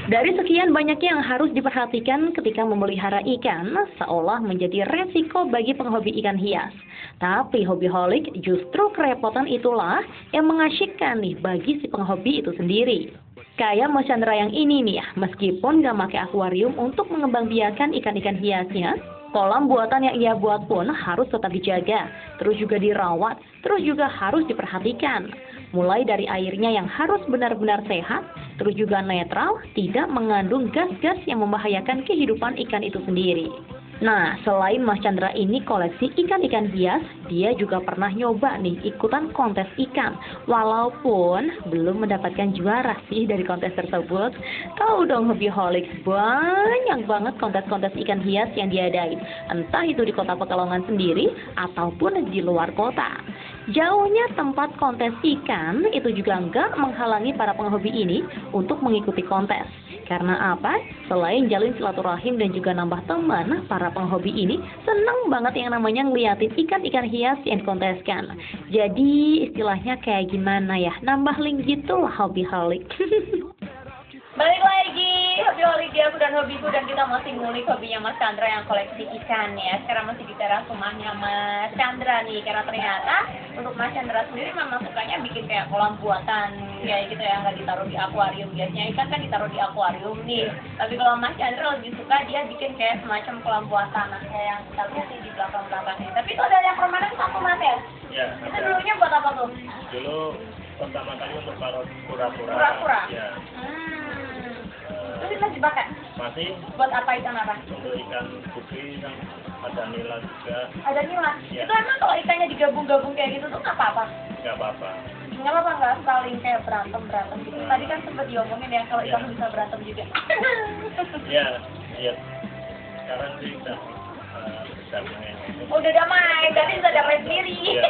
Dari sekian banyaknya yang harus diperhatikan ketika memelihara ikan, seolah menjadi resiko bagi penghobi ikan hias. Tapi hobiholik justru kerepotan itulah yang mengasyikkan nih bagi si penghobi itu sendiri. Kayak Mas Chandra yang ini nih ya, meskipun gak pakai akuarium untuk mengembangbiakan ikan-ikan hiasnya, kolam buatan yang ia buat pun harus tetap dijaga, terus juga dirawat, terus juga harus diperhatikan. Mulai dari airnya yang harus benar-benar sehat, terus juga netral, tidak mengandung gas-gas yang membahayakan kehidupan ikan itu sendiri. Nah, selain Mas Chandra ini koleksi ikan-ikan hias, dia juga pernah nyoba nih ikutan kontes ikan. Walaupun belum mendapatkan juara sih dari kontes tersebut. Tahu dong hobiholik, banyak banget kontes-kontes ikan hias yang diadain. Entah itu di kota Pekalongan sendiri, ataupun di luar kota. Jauhnya tempat kontes ikan itu juga nggak menghalangi para penghobi ini untuk mengikuti kontes. Karena apa? Selain jalin silaturahim dan juga nambah teman, para penghobi ini senang banget yang namanya ngeliatin ikan-ikan hias yang dikonteskan. Jadi istilahnya kayak gimana ya? Nambah link gitu lah hobiholik. Balik lagi, hobi-hobi aku dan hobiku, dan kita masih ngulik hobinya Mas Chandra yang koleksi ikan ya. Sekarang masih di teras rumahnya Mas Chandra nih, karena ternyata untuk Mas Chandra sendiri memang sukanya bikin kayak kolam buatan kayak gitu ya, nggak ditaruh di akuarium. Biasanya ikan kan ditaruh di akuarium nih, tapi kalau Mas Chandra lebih suka dia bikin kayak semacam kolam buatan, nah, kayak yang kita lihat nih di belakang-belakang ini. Tapi itu ada yang permanen satu Mas ya? Ya. Itu dulunya buat apa tuh? Dulu pertama kali untuk taruh kura-kura. Kura-kura? Ya. Itu masih dipakai? Masih Buat apa ikan apa? untuk ikan putih dan ada nila juga. Ada nila? Ya. Itu emang kalau ikannya digabung-gabung kayak gitu tuh nggak apa-apa? Nggak apa-apa. Nggak apa-apa, nggak saling kayak berantem gitu. Tadi kan sempat diomongin ya kalau ikan Ya. bisa berantem juga. Iya, iya. Sekarang sih udah damai. Udah damai, tadi bisa damai sendiri. Iya.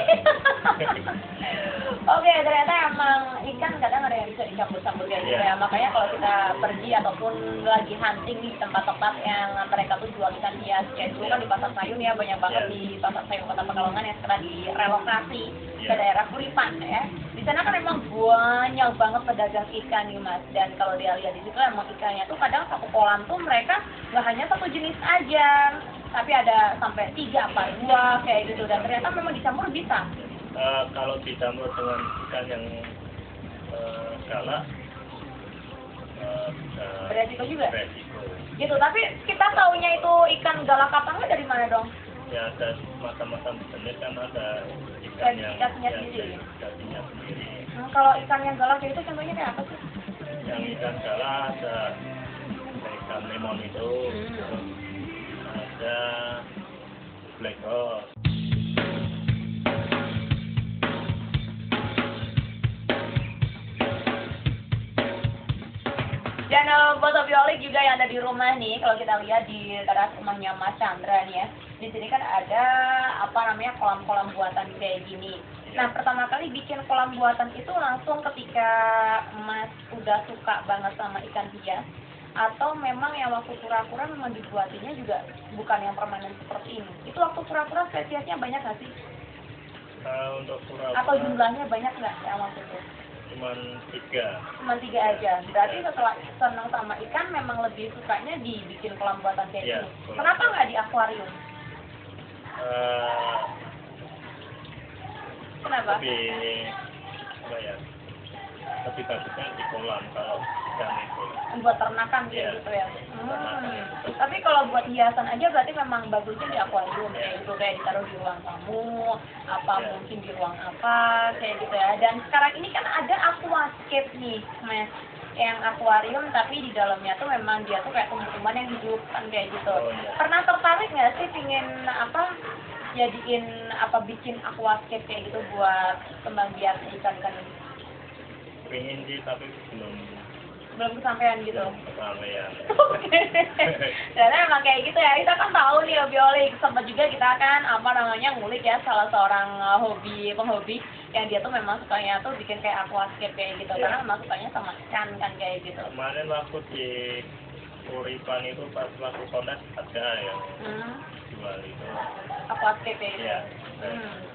Oke, ternyata emang ikan kadang ada yang bisa dicampur-campur kayak gitu Iya. ya. Makanya kalau kita pergi ataupun lagi hunting di tempat-tempat yang mereka tuh jual ikan hias, kayak dulu kan di Pasar Sayun ya, banyak banget Iya. di Pasar Sayun Kota Pekalongan yang sekarang direlokasi ke Iya. daerah Kuripan ya. Di sana kan emang banyak banget pedagang ikan nih Mas. Dan kalau dia lihat di situ emang ikannya tuh kadang satu kolam tuh mereka nggak hanya satu jenis aja, tapi ada sampai 3 apa 2 kayak gitu, dan ternyata memang dicampur bisa. Kalau dicampur dengan ikan yang galak, bisa Beresiko juga beresiko. gitu. Tapi kita taunya itu ikan galak apa enggak dari mana dong? Ya ada macam-macam jenis, kan ada ikan Dan yang ikannya yang sendiri. dagingnya sendiri. Kalau ikan yang galak itu contohnya kayak apa sih? Yang ikan galak ada ikan lemon itu, ada black horse. Dan buat hobiholik juga yang ada di rumah nih, kalau kita lihat di teras rumahnya Mas Chandra nih ya, di sini kan ada apa namanya kolam-kolam buatan kayak gini. Nah, pertama kali bikin kolam buatan itu langsung ketika Mas udah suka banget sama ikan hias, atau memang yang waktu kura-kura memang dibuatinya juga bukan yang permanen seperti ini? Itu waktu kura-kura spesiesnya banyak nggak sih? Untuk kura-kura Atau jumlahnya banyak nggak yang waktu itu? cuman 3. Cuma 3 aja. Berarti setelah senang sama ikan memang lebih sukanya dibikin kolam buatan kayak Iya, gini. kolam. Kenapa nggak di akuarium? Kenapa? Lebih apa ya? Lebih bagusnya di kolam kalau ikan itu. Buat ternakan kayak Iya. gitu ya. Ternakan itu. Tapi kalau buat hiasan aja berarti memang bagusnya di akuarium kayak gitu, kayak ditaruh di ruang tamu, apa Iya. mungkin di ruang apa kayak gitu ya. Dan sekarang ini kan ada aquascape nih, Mas. Yang akuarium tapi di dalamnya tuh memang dia tuh kayak tumbuh-tumbuhan yang hidup kan kayak gitu. Oh, iya. Pernah tertarik nggak sih pingin apa jadiin apa bikin aquascape kayak gitu buat kembang biak ikan-ikan ini? Pengen sih tapi Belum kesampaian gitu. kesampaian. Oke. Karena emang kayak gitu ya, kita kan tahu nih hobi-hobi, sempat juga kita kan apa namanya ngulik ya salah seorang penghobi yang dia tuh memang sukanya tuh bikin kayak aquascape kayak gitu, Iya. karena memang sukanya sama ikan kan kayak gitu. Kemarin waktu di Uripan itu pas waktu kontes ada yang jual itu. Aquascape ya gitu. Iya.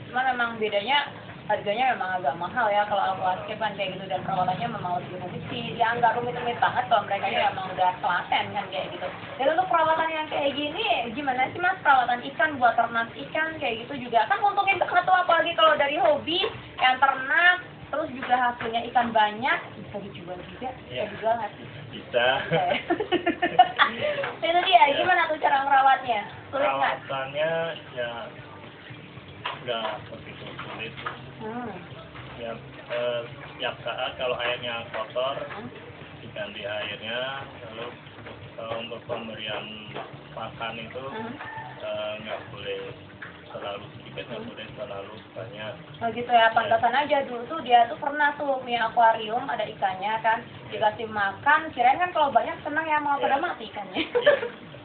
Cuman memang bedanya harganya memang agak mahal ya kalau aquascape kan kayak gitu, dan perawatannya memang lebih rumit sih. Ya nggak rumit-rumit banget kalau mereka emang udah telaten kan kayak gitu. Dan untuk perawatan yang kayak gini, gimana sih Mas perawatan ikan buat ternak ikan kayak gitu juga kan untungin banget tuh, apalagi kalau dari hobi yang ternak, terus juga hasilnya ikan banyak, bisa dijual juga, bisa dijual nggak sih? Bisa. Itu dia, gimana tuh cara merawatnya? Sulit nggak? Perawatannya ya nggak begitu sulit. Ya, setiap saat kalau airnya kotor, diganti airnya. Lalu untuk pemberian pakan itu nggak boleh terlalu sedikit, nggak boleh terlalu banyak. Oh gitu ya, pantasan aja dulu tuh dia tuh pernah tuh punya akuarium, ada ikannya kan, dikasih makan, kirain kan kalau banyak senang ya, mau pada mati ikannya.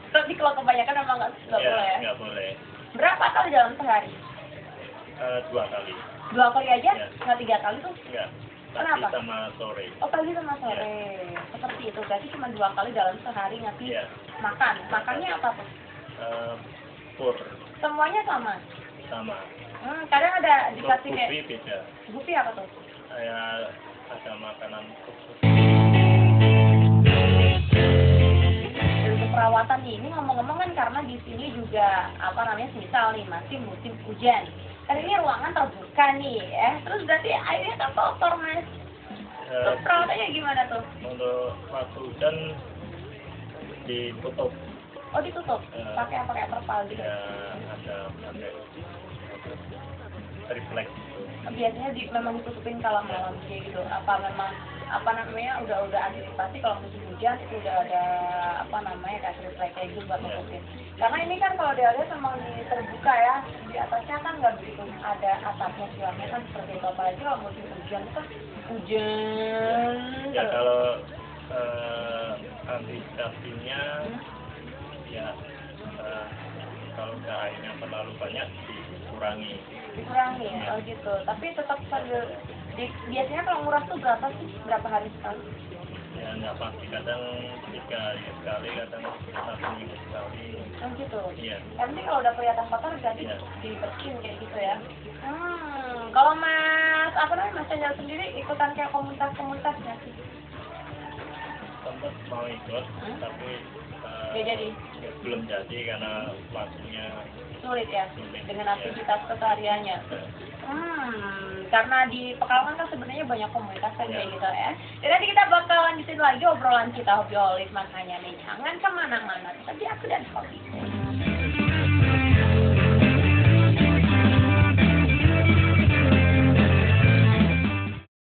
Tapi kalau kebanyakan memang nggak boleh ya? Nggak boleh. Berapa kali dalam sehari? 2 kali. 2 kali aja? Ya. Nggak 3 kali tuh? Enggak. Pagi Kenapa? sama sore. Oh pagi sama sore, seperti itu. Berarti cuma 2 kali dalam sehari ngasih Iya. makan. Makannya apa tuh? Pur Semuanya sama? sama. Kadang ada Untuk dikasih kayak gupi beda. gupi apa tuh? Saya ada makanan khusus. Dan untuk perawatan nih, ini ngomong-ngomong kan karena di sini juga apa namanya, misal nih masih musim hujan. Kan ini ruangan terbuka nih, terus berarti airnya kan kotor Mas. Terus perawatannya gimana tuh? Untuk waktu hujan ditutup. Oh ditutup, pakai terpal gitu. Ya ada pakai refleks gitu. Biasanya memang ditutupin kalau malam kayak gitu. Apa memang apa namanya udah antisipasi kalau musim hujan itu udah ada apa namanya kasih refleks kayak gitu buat tutupin. Karena ini kan kalau dia lihat memang terbuka ya, di atasnya kan nggak begitu ada atapnya, silamnya kan seperti itu. Apalagi kalau musim hujan itu hujan. Ya kalau antisipasinya ya kalau airnya terlalu banyak dikurangi. Oh gitu. Tapi tetap sambil biasanya kalau nguras tuh berapa sih? Berapa hari sekali? Ya nggak pasti, kadang 3 hari sekali, kadang 1 minggu sekali. Oh gitu. Iya. Yang penting kalau udah kelihatan kotor ganti dibersihin kayak gitu ya. Kalau Mas apa namanya Mas Chandra sendiri ikutan kayak komunitas nggak sih? Sempat mau ikut, tapi Nggak jadi. belum jadi karena waktunya Sulit ya sulit. dengan aktivitas kesehariannya. Karena di Pekalongan kan sebenarnya banyak komunitas kan kayak gitu ya. Dan nanti kita bakal lanjutin lagi obrolan kita Hobbyholic, makanya nih jangan kemana-mana. Tapi aku dan Hobi.